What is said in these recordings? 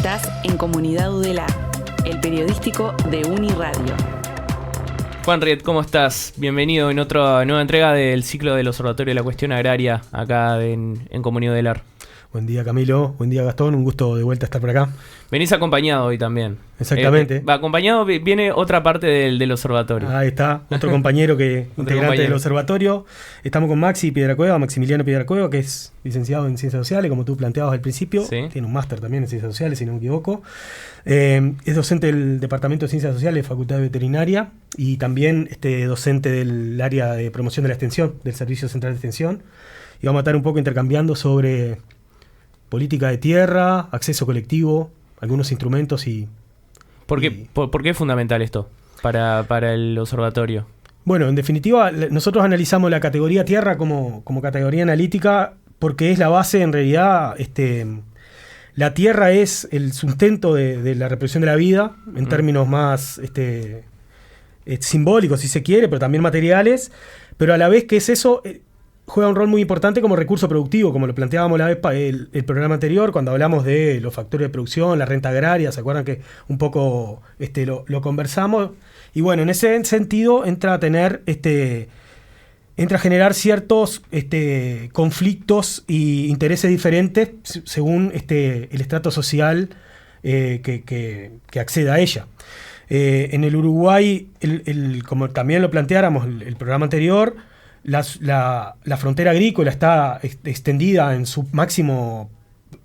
Estás en Comunidad UDELAR, el periodístico de Uniradio. Juan Riet, ¿cómo estás? Bienvenido en otra nueva entrega del ciclo del Observatorio de la Cuestión Agraria acá en Comunidad UDELAR. Buen día, Camilo. Buen día, Gastón. Un gusto de vuelta estar por acá. Venís acompañado hoy también. Exactamente. Acompañado viene otra parte del observatorio. Ahí está, otro compañero integrante del observatorio. Estamos con Maximiliano Piedracueva, que es licenciado en Ciencias Sociales, como tú planteabas al principio. Sí. Tiene un máster también en Ciencias Sociales, si no me equivoco. Es docente del Departamento de Ciencias Sociales de Facultad de Veterinaria y también docente del área de promoción de la extensión, del Servicio Central de Extensión. Y vamos a estar un poco intercambiando sobre política de tierra, acceso colectivo, algunos instrumentos y... ¿Por qué es fundamental esto para el observatorio? Bueno, en definitiva, nosotros analizamos la categoría tierra como categoría analítica porque es la base, en realidad, la tierra es el sustento de la reproducción de la vida, en términos más simbólicos, si se quiere, pero también materiales, pero a la vez que es eso... juega un rol muy importante como recurso productivo, como lo planteábamos la vez el programa anterior, cuando hablamos de los factores de producción, la renta agraria, ¿se acuerdan que un poco lo conversamos? Y bueno, en ese sentido entra a generar ciertos conflictos e intereses diferentes según el estrato social que acceda a ella. En el Uruguay, como también lo planteáramos el programa anterior, la frontera agrícola está extendida en su máximo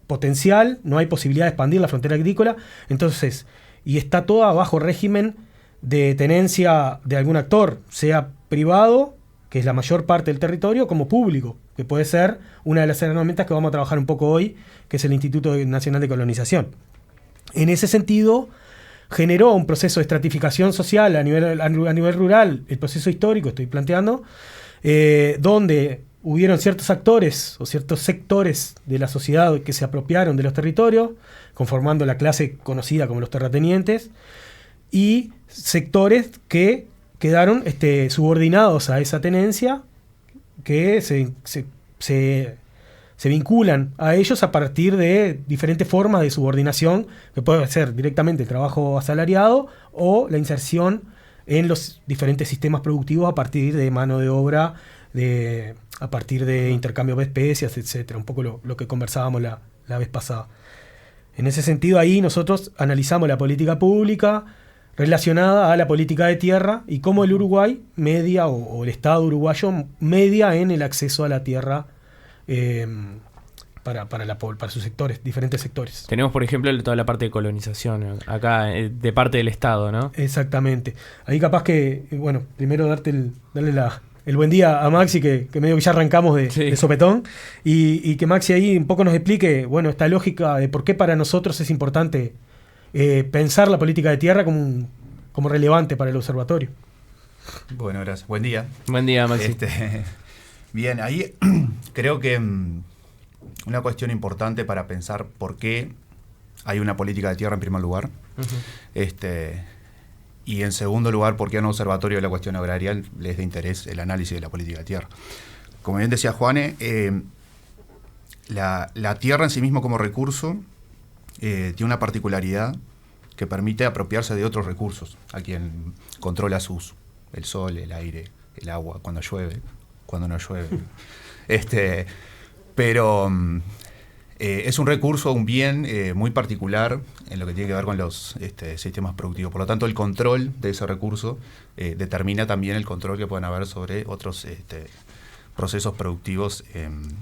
potencial, no hay posibilidad de expandir la frontera agrícola, entonces, y está toda bajo régimen de tenencia de algún actor, sea privado, que es la mayor parte del territorio, como público, que puede ser una de las herramientas que vamos a trabajar un poco hoy, que es el Instituto Nacional de Colonización. En ese sentido, generó un proceso de estratificación social a nivel rural, el proceso histórico, estoy planteando, donde hubieron ciertos actores o ciertos sectores de la sociedad que se apropiaron de los territorios, conformando la clase conocida como los terratenientes, y sectores que quedaron subordinados a esa tenencia, que se vinculan a ellos a partir de diferentes formas de subordinación, que puede ser directamente el trabajo asalariado o la inserción en los diferentes sistemas productivos a partir de mano de obra, a partir de intercambio de especies, etcétera. Un poco lo que conversábamos la vez pasada. En ese sentido, ahí nosotros analizamos la política pública relacionada a la política de tierra y cómo el Uruguay media, o el Estado uruguayo media en el acceso a la tierra para sus sectores, diferentes sectores. Tenemos, por ejemplo, toda la parte de colonización acá, de parte del Estado, ¿no? Exactamente. Ahí capaz que, bueno, primero darle el buen día a Maxi, que medio que ya arrancamos de sopetón, y que Maxi ahí un poco nos explique, bueno, esta lógica de por qué para nosotros es importante pensar la política de tierra como relevante para el observatorio. Bueno, gracias. Buen día. Buen día, Maxi. Bien, ahí creo que una cuestión importante para pensar por qué hay una política de tierra en primer lugar, y en segundo lugar, por qué a un observatorio de la cuestión agraria les da interés el análisis de la política de tierra. Como bien decía Juane, la tierra en sí mismo como recurso tiene una particularidad que permite apropiarse de otros recursos a quien controla su uso: el sol, el aire, el agua, cuando llueve, cuando no llueve. Pero es un recurso, un bien muy particular en lo que tiene que ver con los sistemas productivos. Por lo tanto, el control de ese recurso determina también el control que pueden haber sobre otros procesos productivos en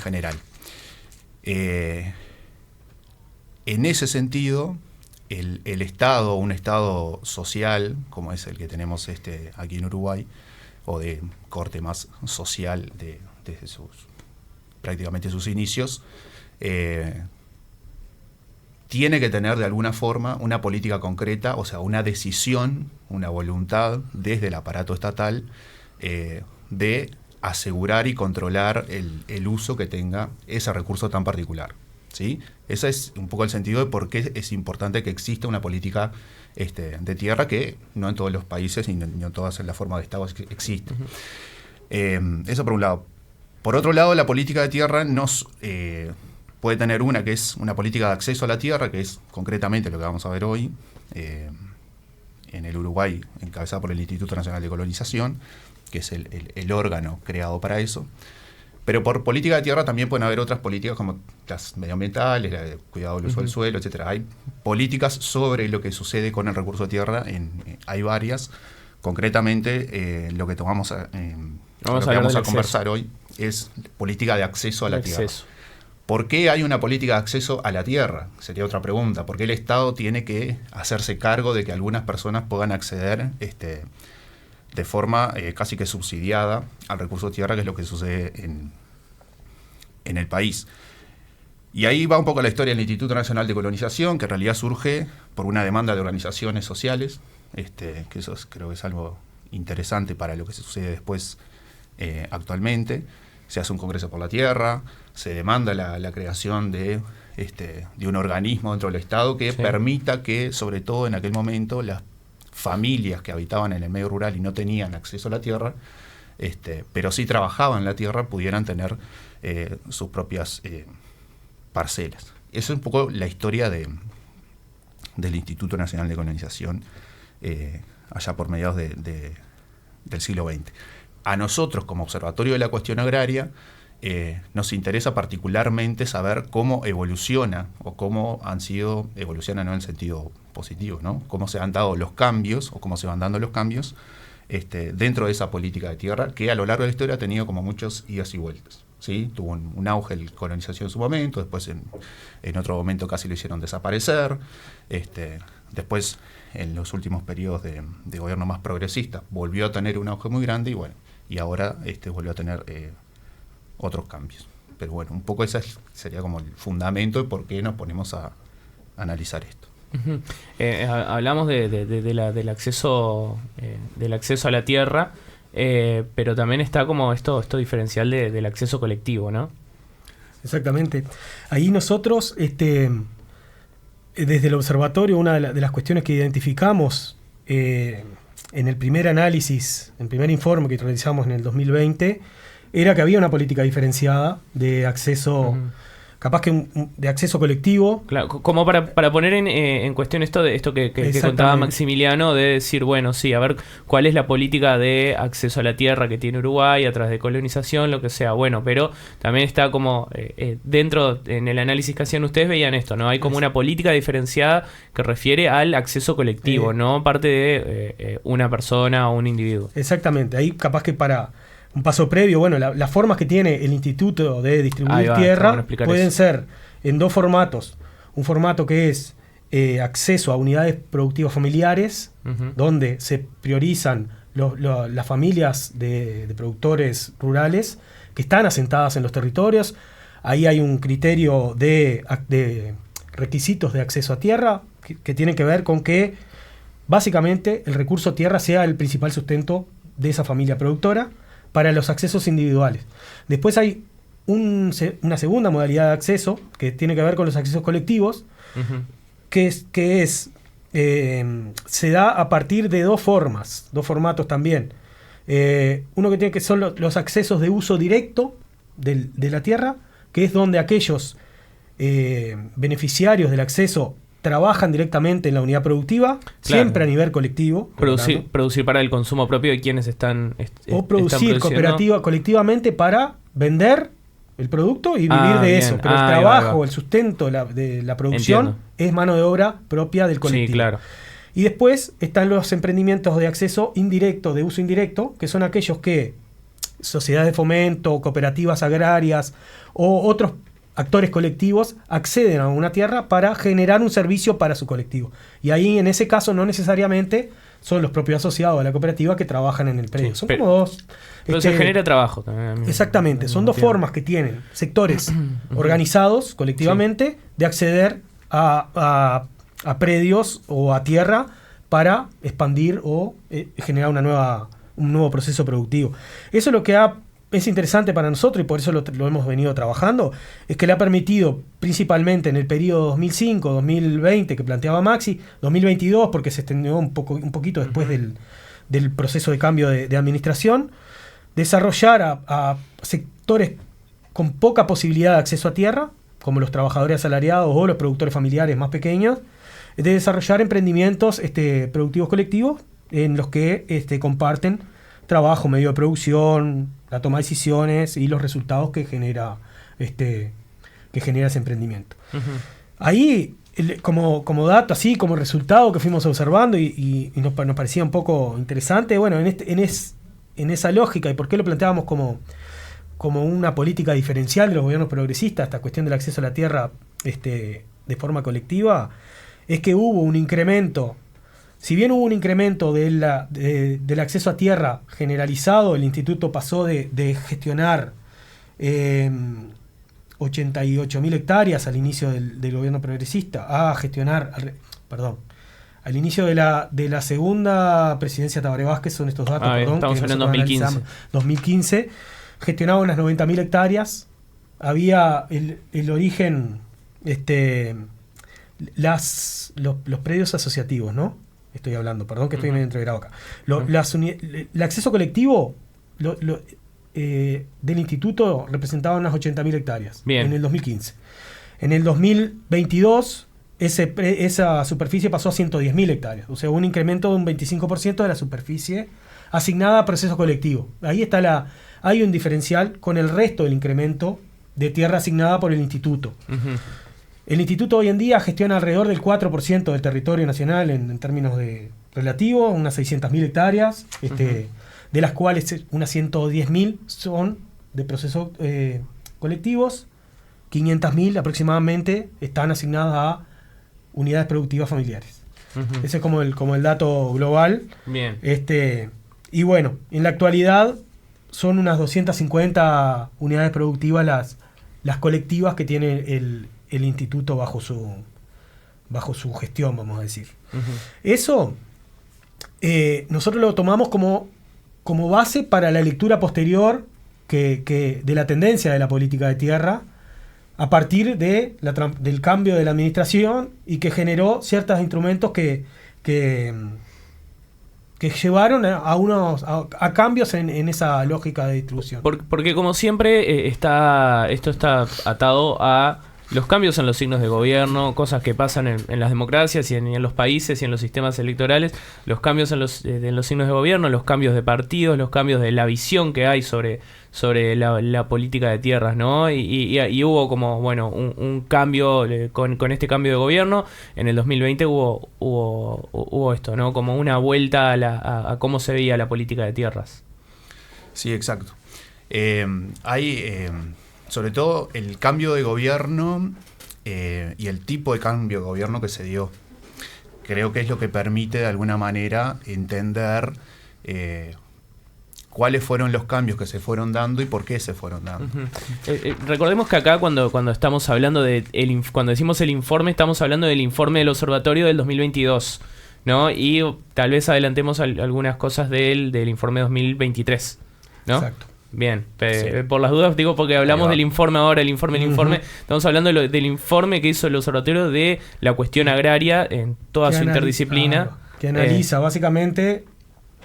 general. En ese sentido, el Estado, un Estado social, como es el que tenemos aquí en Uruguay, o de corte más social desde prácticamente sus inicios, tiene que tener de alguna forma una política concreta, o sea, una decisión, una voluntad desde el aparato estatal de asegurar y controlar el uso que tenga ese recurso tan particular, ¿sí? Ese es un poco el sentido de por qué es importante que exista una política de tierra que no en todos los países ni en todas las formas de Estado existe. Eso por un lado. Por otro lado, la política de tierra puede tener una que es una política de acceso a la tierra, que es concretamente lo que vamos a ver hoy, en el Uruguay, encabezada por el Instituto Nacional de Colonización, que es el órgano creado para eso. Pero por política de tierra también pueden haber otras políticas como las medioambientales, la de cuidado del uso del suelo, etcétera. Hay políticas sobre lo que sucede con el recurso de tierra, hay varias. Concretamente, lo que vamos a conversar hoy es política de acceso a la tierra. ¿Por qué hay una política de acceso a la tierra? Sería otra pregunta. ¿Por qué el Estado tiene que hacerse cargo de que algunas personas puedan acceder de forma casi que subsidiada al recurso de tierra, que es lo que sucede en el país? Y ahí va un poco la historia del Instituto Nacional de Colonización, que en realidad surge por una demanda de organizaciones sociales, que eso creo que es algo interesante para lo que se sucede después actualmente. Se hace un Congreso por la Tierra, se demanda la creación de un organismo dentro del Estado que permita que, sobre todo en aquel momento, las familias que habitaban en el medio rural y no tenían acceso a la tierra, pero sí trabajaban la tierra, pudieran tener sus propias parcelas. Eso es un poco la historia del Instituto Nacional de Colonización allá por mediados del siglo XX. A nosotros, como Observatorio de la Cuestión Agraria, nos interesa particularmente saber cómo evoluciona, o cómo evoluciona no en el sentido positivo, ¿no? Cómo se han dado los cambios, o cómo se van dando los cambios dentro de esa política de tierra, que a lo largo de la historia ha tenido como muchos idas y vueltas, ¿sí? Tuvo un auge de colonización en su momento, después en otro momento casi lo hicieron desaparecer, después en los últimos periodos de gobierno más progresista volvió a tener un auge muy grande y ahora volvió a tener otros cambios. Pero bueno, un poco ese sería como el fundamento de por qué nos ponemos a analizar esto. Hablamos del acceso a la tierra, pero también está como esto diferencial del acceso colectivo, ¿no? Exactamente. Ahí nosotros, desde el observatorio, una de las cuestiones que identificamos en el primer análisis, en el primer informe que realizamos en el 2020, era que había una política diferenciada de acceso, capaz que de acceso colectivo. Claro, como para poner en cuestión esto que contaba Maximiliano, de decir, bueno, sí, a ver cuál es la política de acceso a la tierra que tiene Uruguay a través de colonización, lo que sea, bueno, pero también está como dentro, en el análisis que hacían ustedes, veían esto, ¿no? Hay como una política diferenciada que refiere al acceso colectivo, no parte de una persona o un individuo. Exactamente, ahí capaz que para un paso previo, bueno, las formas que tiene el Instituto de distribuir tierra pueden ser en dos formatos. Un formato que es acceso a unidades productivas familiares, donde se priorizan las familias de productores rurales que están asentadas en los territorios. Ahí hay un criterio de requisitos de acceso a tierra que tienen que ver con que básicamente el recurso tierra sea el principal sustento de esa familia productora para los accesos individuales. Después hay una segunda modalidad de acceso que tiene que ver con los accesos colectivos, que se da a partir de dos formatos también. Uno que tiene que son los accesos de uso directo de la tierra, que es donde aquellos beneficiarios del acceso trabajan directamente en la unidad productiva, siempre a nivel colectivo. Producir para el consumo propio de quienes están o producir colectivamente para vender el producto y vivir de eso. Pero el trabajo, el sustento de la producción es mano de obra propia del colectivo. Sí, claro. Y después están los emprendimientos de acceso indirecto, de uso indirecto, que son aquellos que sociedades de fomento, cooperativas agrarias o otros actores colectivos acceden a una tierra para generar un servicio para su colectivo. Y ahí, en ese caso, no necesariamente son los propios asociados a la cooperativa que trabajan en el predio. Son como dos. Pero se genera trabajo también. Exactamente. Son dos formas que tienen sectores organizados colectivamente de acceder a predios o a tierra para expandir o generar un nuevo proceso productivo. Eso es lo que es interesante para nosotros, y por eso lo hemos venido trabajando, es que le ha permitido, principalmente en el periodo 2005-2020 que planteaba Maxi, 2022 porque se extendió un poquito después del proceso de cambio de administración, desarrollar a sectores con poca posibilidad de acceso a tierra, como los trabajadores asalariados o los productores familiares más pequeños, de desarrollar emprendimientos productivos colectivos en los que comparten trabajo, medio de producción, la toma de decisiones y los resultados que genera ese emprendimiento. Uh-huh. Ahí, como dato, así como resultado que fuimos observando y nos parecía un poco interesante, bueno, en esa lógica, y por qué lo planteábamos como una política diferencial de los gobiernos progresistas, esta cuestión del acceso a la tierra de forma colectiva, es que hubo un incremento. Si bien hubo un incremento del acceso a tierra generalizado, el instituto pasó de gestionar 88.000 hectáreas al inicio del gobierno progresista a gestionar, al inicio de la segunda presidencia Tabaré Vázquez, son estos datos, estamos hablando de 2015, gestionaba unas 90.000 hectáreas, había el origen, los predios asociativos, ¿no? Estoy hablando, perdón que estoy medio entreverado acá. El acceso colectivo del instituto representaba unas 80.000 hectáreas. Bien. En el 2015. En el 2022 esa superficie pasó a 110.000 hectáreas. O sea, un incremento de un 25% de la superficie asignada a proceso colectivo. Ahí hay un diferencial con el resto del incremento de tierra asignada por el instituto. Uh-huh. El instituto hoy en día gestiona alrededor del 4% del territorio nacional en términos de relativo, unas 600.000 hectáreas, uh-huh. De las cuales unas 110.000 son de procesos colectivos, 500.000 aproximadamente están asignadas a unidades productivas familiares. Uh-huh. Ese es como el dato global. Bien. Y bueno, en la actualidad son unas 250 unidades productivas las colectivas que tiene el instituto bajo su gestión, vamos a decir. Uh-huh. Eso nosotros lo tomamos como base para la lectura posterior de la tendencia de la política de tierra a partir del cambio de la administración y que generó ciertos instrumentos que llevaron a cambios en esa lógica de distribución. Porque como siempre esto está atado a los cambios en los signos de gobierno, cosas que pasan en las democracias y en los países y en los sistemas electorales, los cambios en los signos de gobierno, los cambios de partidos, los cambios de la visión que hay sobre la política de tierras, ¿no? Y hubo como, bueno, un cambio con este cambio de gobierno. En el 2020 hubo esto, ¿no? Como una vuelta a cómo se veía la política de tierras. Sí, exacto. Sobre todo el cambio de gobierno y el tipo de cambio de gobierno que se dio. Creo que es lo que permite de alguna manera entender cuáles fueron los cambios que se fueron dando y por qué se fueron dando. Uh-huh. Recordemos que acá cuando estamos hablando cuando decimos el informe, estamos hablando del informe del observatorio del 2022, ¿no? Y tal vez adelantemos algunas cosas del informe 2023, ¿no? Exacto. Bien, por las dudas digo porque hablamos del informe ahora, el informe, estamos hablando del informe que hizo el observatorio de la cuestión agraria en toda su interdisciplina. Que analiza básicamente,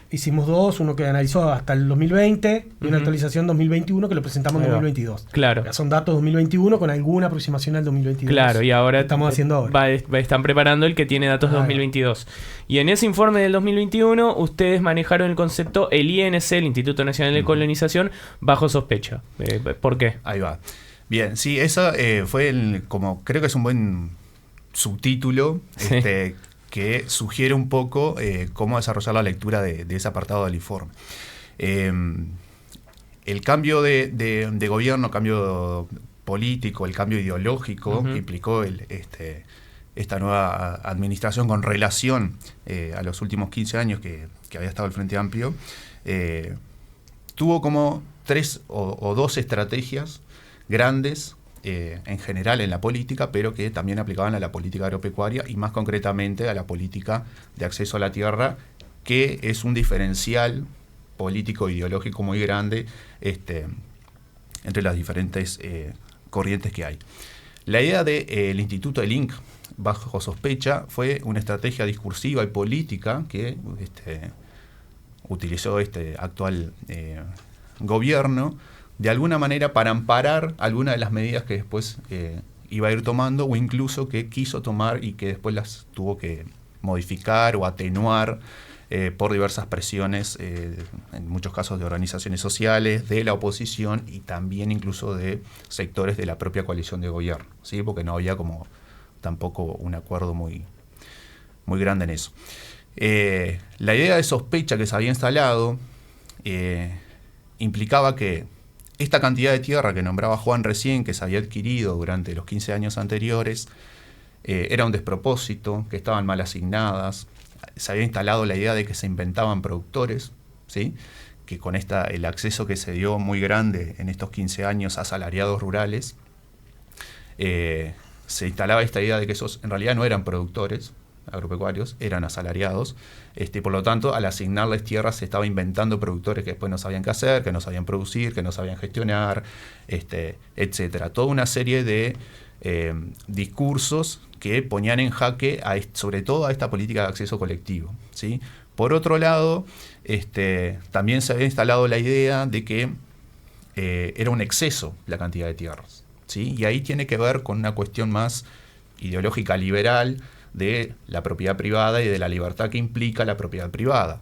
hicimos dos, uno que analizó hasta el 2020 y una actualización 2021 que lo presentamos en 2022. Claro. Ya son datos 2021 con alguna aproximación al 2022. Claro, y ahora estamos haciendo ahora. Están preparando el que tiene datos 2022. Y en ese informe del 2021 ustedes manejaron el concepto, el INC, el Instituto Nacional de Colonización, bajo sospecha. ¿Por qué? Ahí va. Bien, sí, esa fue creo que es un buen subtítulo, sí. Que sugiere un poco cómo desarrollar la lectura de ese apartado del informe. El cambio de gobierno, cambio político, el cambio ideológico que implicó esta nueva administración con relación a los últimos 15 años que había estado el Frente Amplio, tuvo como 3 o 2 estrategias grandes en general en la política, pero que también aplicaban a la política agropecuaria y más concretamente a la política de acceso a la tierra, que es un diferencial político ideológico muy grande entre las diferentes corrientes que hay. La idea del Instituto del INC bajo sospecha fue una estrategia discursiva y política que utilizó este actual gobierno de alguna manera para amparar algunas de las medidas que después iba a ir tomando, o incluso que quiso tomar y que después las tuvo que modificar o atenuar por diversas presiones, en muchos casos de organizaciones sociales, de la oposición y también incluso de sectores de la propia coalición de gobierno, ¿sí? Porque no había como tampoco un acuerdo muy grande en eso. La idea de sospecha que se había instalado implicaba que esta cantidad de tierra que nombraba Juan recién, que se había adquirido durante los 15 años anteriores, era un despropósito, que estaban mal asignadas. Se había instalado la idea de que se inventaban productores, ¿sí? Que con el acceso que se dio muy grande en estos 15 años a asalariados rurales, se instalaba esta idea de que esos en realidad no eran productores agropecuarios, eran asalariados, por lo tanto, al asignarles tierras se estaba inventando productores que después no sabían qué hacer, que no sabían producir, que no sabían gestionar, etcétera. Toda una serie de discursos que ponían en jaque sobre todo a esta política de acceso colectivo, ¿sí? Por otro lado, también se había instalado la idea de que era un exceso la cantidad de tierras, ¿sí? Y ahí tiene que ver con una cuestión más ideológica liberal de la propiedad privada y de la libertad que implica la propiedad privada.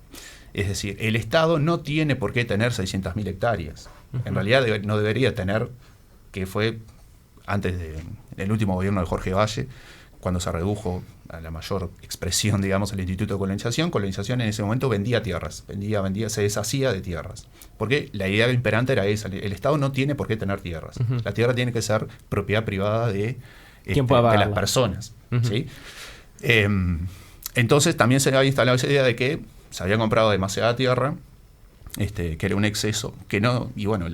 Es decir, el Estado no tiene por qué tener 600.000 hectáreas. En realidad no debería tener, que fue antes del último gobierno de Jorge Valle, cuando se redujo a la mayor expresión, digamos, el Instituto de Colonización. Colonización en ese momento vendía tierras, vendía, se deshacía de tierras. Porque la idea imperante era esa, el Estado no tiene por qué tener tierras. La tierra tiene que ser propiedad privada de las personas, ¿sí? Entonces también se había instalado esa idea de que se había comprado demasiada tierra, que era un exceso, que no, y bueno,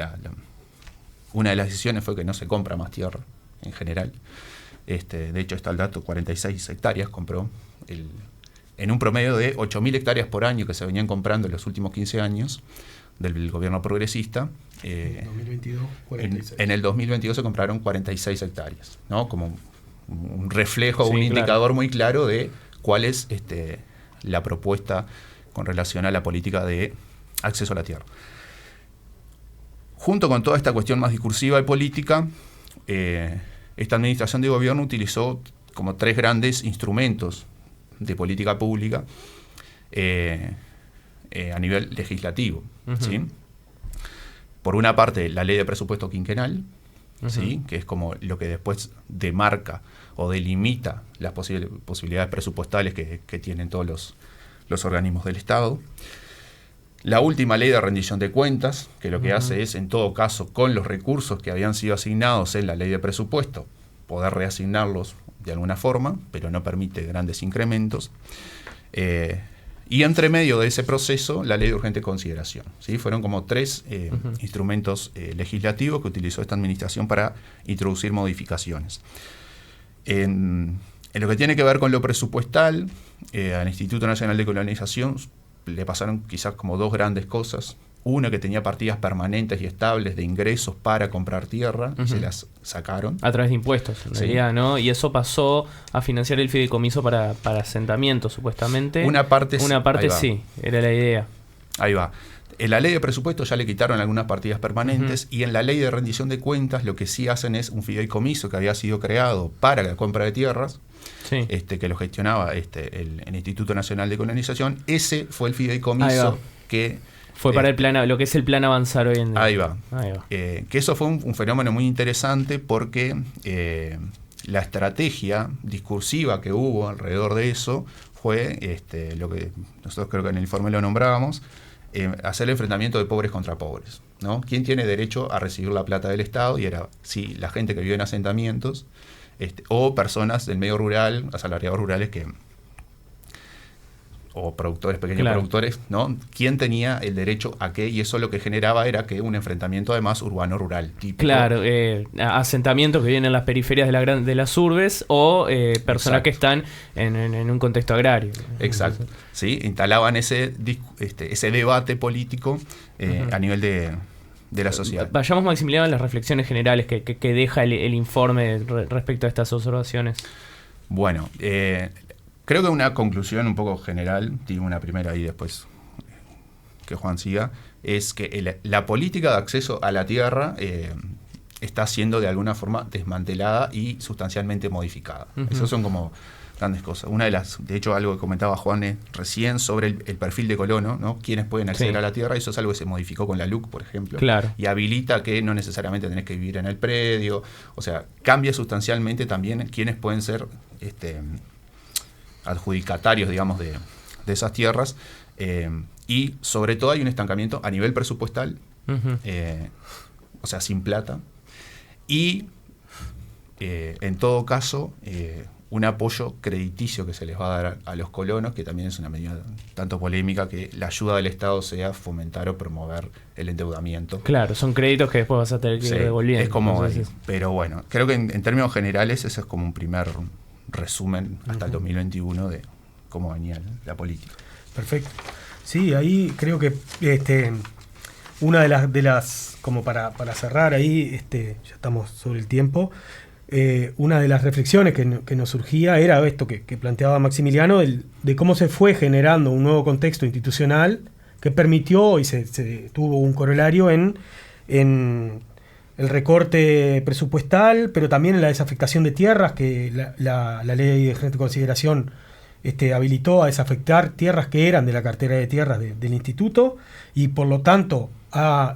una de las decisiones fue que no se compra más tierra en general. De hecho está el dato, 46 hectáreas compró, en un promedio de 8.000 hectáreas por año que se venían comprando en los últimos 15 años del gobierno progresista. En 2022, 46. En el 2022 se compraron 46 hectáreas, ¿no? Como un reflejo, sí, un indicador muy claro de cuál es la propuesta con relación a la política de acceso a la tierra. Junto con toda esta cuestión más discursiva y política, esta administración de gobierno utilizó como 3 grandes instrumentos de política pública a nivel legislativo, ¿sí? Por una parte, la ley de presupuesto quinquenal, ¿sí? Que es como lo que después demarca o delimita las posibilidades presupuestales que tienen todos los organismos del Estado. La última ley de rendición de cuentas, que lo que hace es, en todo caso, con los recursos que habían sido asignados en la ley de presupuesto, poder reasignarlos de alguna forma, pero no permite grandes incrementos. Y entre medio de ese proceso, la ley de urgente consideración, ¿sí? Fueron como 3 instrumentos legislativos que utilizó esta administración para introducir modificaciones. En lo que tiene que ver con lo presupuestal, al Instituto Nacional de Colonización le pasaron quizás como 2 grandes cosas. Una, que tenía partidas permanentes y estables de ingresos para comprar tierra, y se las sacaron. A través de impuestos, en realidad, ¿no? Y eso pasó a financiar el fideicomiso para asentamientos, supuestamente. Una parte sí, era la idea. Ahí va. En la ley de presupuesto ya le quitaron algunas partidas permanentes, y en la ley de rendición de cuentas lo que sí hacen es un fideicomiso que había sido creado para la compra de tierras, sí, que lo gestionaba el Instituto Nacional de Colonización. Ese fue el fideicomiso que fue para el plan, lo que es el plan avanzar hoy en día. Ahí va. Que eso fue un fenómeno muy interesante porque la estrategia discursiva que hubo alrededor de eso fue lo que nosotros creo que en el informe lo nombrábamos, hacer el enfrentamiento de pobres contra pobres, ¿no? ¿Quién tiene derecho a recibir la plata del Estado? Y era la gente que vive en asentamientos o personas del medio rural, asalariados rurales o productores, pequeños productores, ¿no? ¿Quién tenía el derecho a qué? Y eso lo que generaba era que un enfrentamiento además urbano-rural típico. Claro, asentamientos que vienen en las periferias de las urbes o personas que están en un contexto agrario. Exacto. Sí, instalaban ese debate político a nivel de la sociedad. Vayamos, Maximiliano, a las reflexiones generales que deja el informe respecto a estas observaciones. Bueno, creo que una conclusión un poco general, tiene una primera y después que Juan siga, es que la política de acceso a la tierra está siendo de alguna forma desmantelada y sustancialmente modificada. Esas son como grandes cosas. Una de las, de hecho, algo que comentaba Juan recién sobre el perfil de colono, ¿no? Quienes pueden acceder a la tierra, eso es algo que se modificó con la LUC, por ejemplo. Claro. Y habilita que no necesariamente tenés que vivir en el predio. O sea, cambia sustancialmente también quienes pueden ser adjudicatarios, digamos, de esas tierras. Y sobre todo hay un estancamiento a nivel presupuestal, o sea, sin plata. Y en todo caso, un apoyo crediticio que se les va a dar a los colonos, que también es una medida tanto polémica, que la ayuda del Estado sea fomentar o promover el endeudamiento. Claro, son créditos que después vas a tener que ir devolviendo. Es como, pero bueno, creo que en términos generales eso es como un primer resumen hasta el 2021 de cómo venía la política. Perfecto. Sí, ahí creo que una de las como para cerrar ahí, ya estamos sobre el tiempo. Una de las reflexiones que nos surgía era esto que planteaba Maximiliano, de cómo se fue generando un nuevo contexto institucional que permitió y se tuvo un corolario en el recorte presupuestal, pero también en la desafectación de tierras, que la ley de urgente consideración habilitó a desafectar tierras que eran de la cartera de tierras del instituto, y por lo tanto a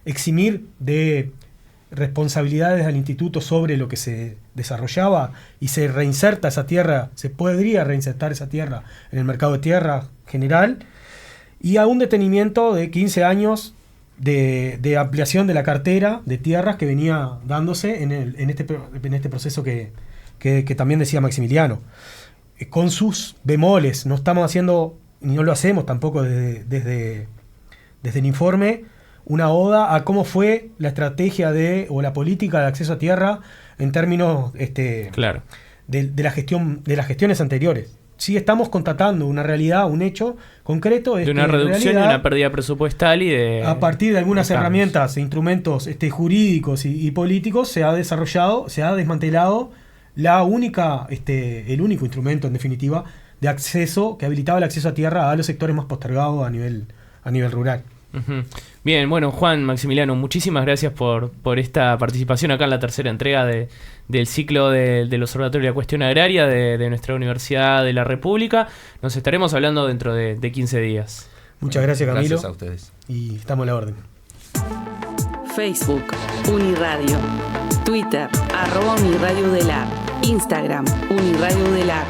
eximir de responsabilidades al instituto sobre lo que se desarrollaba, y se reinserta esa tierra, se podría reinsertar esa tierra en el mercado de tierra general, y a un detenimiento de 15 años de ampliación de la cartera de tierras que venía dándose en este proceso que también decía Maximiliano, con sus bemoles. No estamos haciendo, ni no lo hacemos tampoco desde el informe, una oda a cómo fue la estrategia o la política de acceso a tierra en términos claro, de las gestiones anteriores. Sí estamos constatando una realidad, un hecho concreto de una reducción y una pérdida presupuestal a partir de algunas herramientas e instrumentos jurídicos y políticos se ha desarrollado, se ha desmantelado el único instrumento en definitiva de acceso que habilitaba el acceso a tierra a los sectores más postergados a nivel rural. Bien, bueno, Juan, Maximiliano, muchísimas gracias por esta participación acá en la tercera entrega del ciclo del Observatorio de la Cuestión Agraria de nuestra Universidad de la República. Nos estaremos hablando dentro de 15 días. Muchas gracias, Camilo. Gracias a ustedes. Y estamos a la orden. Facebook, Uniradio. Twitter, @Uniradio Udelar. Instagram, Uniradio Udelar.